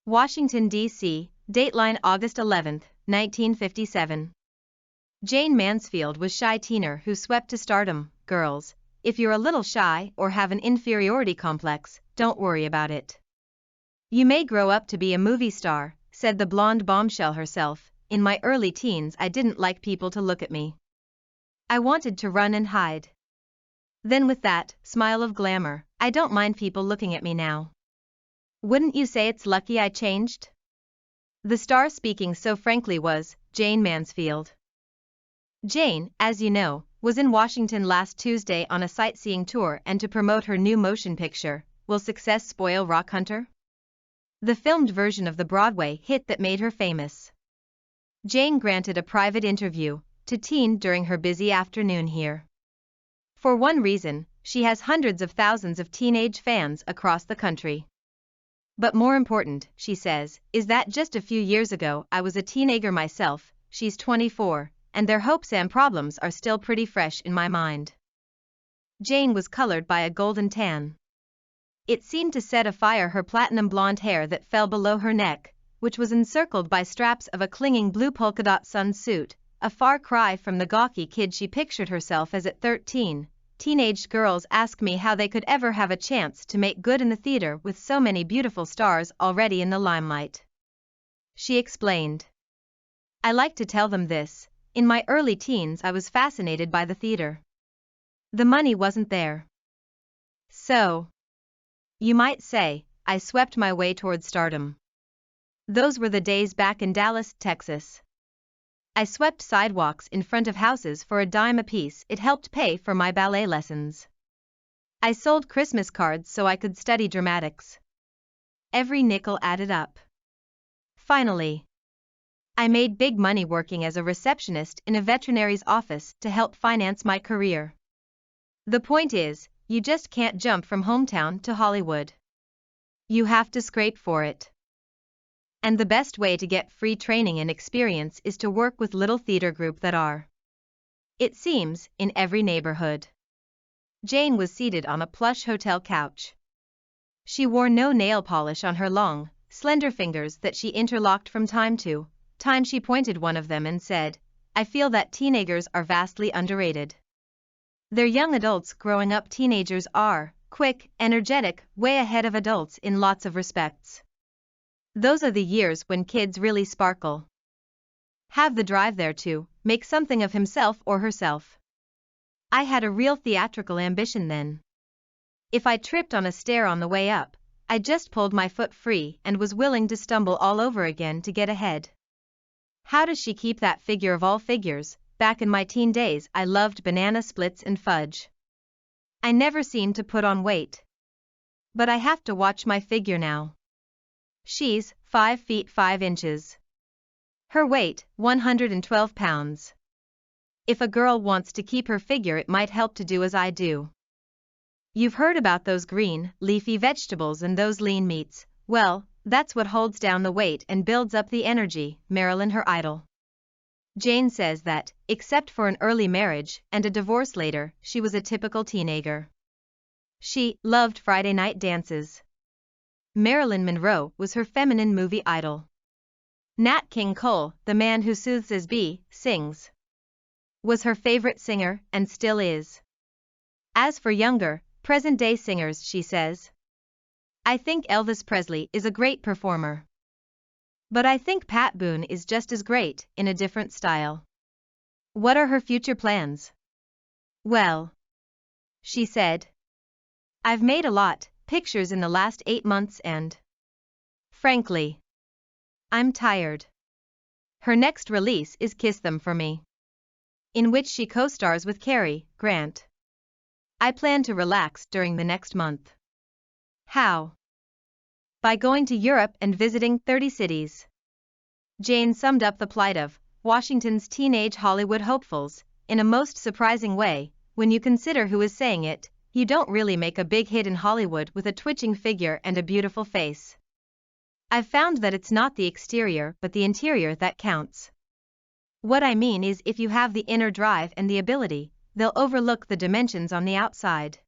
Washington, D.C., Dateline August 11, 1957. Jayne Mansfield was shy teener who swept to stardom. Girls, if you're a little shy or have an inferiority complex, don't worry about it. You may grow up to be a movie star, said the blonde bombshell herself. In my early teens I didn't like people to look at me. I wanted to run and hide. Then with that smile of glamour, I don't mind people looking at me now. Wouldn't you say it's lucky I changed? The star speaking so frankly was Jayne Mansfield. Jayne, as you know, was in Washington last Tuesday on a sightseeing tour and to promote her new motion picture, Will Success Spoil Rock Hunter? The filmed version of the Broadway hit that made her famous. Jayne granted a private interview to Teen during her busy afternoon here. For one reason, she has hundreds of thousands of teenage fans across the country. But more important, she says, is that just a few years ago I was a teenager myself. She's 24, and their hopes and problems are still pretty fresh in my mind. Jayne was colored by a golden tan. It seemed to set afire her platinum blonde hair that fell below her neck, which was encircled by straps of a clinging blue polka dot sun suit, a far cry from the gawky kid she pictured herself as at 13. Teenage girls ask me how they could ever have a chance to make good in the theater with so many beautiful stars already in the limelight. She explained. I like to tell them this: in my early teens I was fascinated by the theater. The money wasn't there. So, you might say, I swept my way toward stardom. Those were the days back in Dallas, Texas. I swept sidewalks in front of houses for a dime apiece. It helped pay for my ballet lessons. I sold Christmas cards so I could study dramatics. Every nickel added up. Finally, I made big money working as a receptionist in a veterinary's office to help finance my career. The point is, you just can't jump from hometown to Hollywood. You have to scrape for it. And the best way to get free training and experience is to work with little theater group that are, it seems, in every neighborhood. Jayne was seated on a plush hotel couch. She wore no nail polish on her long, slender fingers that she interlocked from time to time. She pointed one of them and said, I feel that teenagers are vastly underrated. They're young adults growing up. Teenagers are quick, energetic, way ahead of adults in lots of respects. Those are the years when kids really sparkle. Have the drive there to make something of himself or herself. I had a real theatrical ambition then. If I tripped on a stair on the way up, I just pulled my foot free and was willing to stumble all over again to get ahead. How does she keep that figure of all figures? Back in my teen days I loved banana splits and fudge. I never seemed to put on weight. But I have to watch my figure now. She's 5 feet 5 inches. Her weight, 112 pounds. If a girl wants to keep her figure, it might help to do as I do. You've heard about those green, leafy vegetables and those lean meats. Well, that's what holds down the weight and builds up the energy. Marilyn, her idol. Jayne says that, except for an early marriage and a divorce later, she was a typical teenager. She loved Friday night dances. Marilyn Monroe was her feminine movie idol. Nat King Cole, the man who soothes as sings, was her favorite singer and still is. As for younger, present-day singers, she says, I think Elvis Presley is a great performer. But I think Pat Boone is just as great, in a different style. What are her future plans? Well, she said, I've made a lot pictures in the last 8 months and, frankly, I'm tired. Her next release is Kiss Them For Me, in which she co-stars with Cary Grant. I plan to relax during the next month. How? By going to Europe and visiting 30 cities. Jayne summed up the plight of Washington's teenage Hollywood hopefuls in a most surprising way. When you consider who is saying it, you don't really make a big hit in Hollywood with a twitching figure and a beautiful face. I've found that it's not the exterior but the interior that counts. What I mean is, if you have the inner drive and the ability, they'll overlook the dimensions on the outside.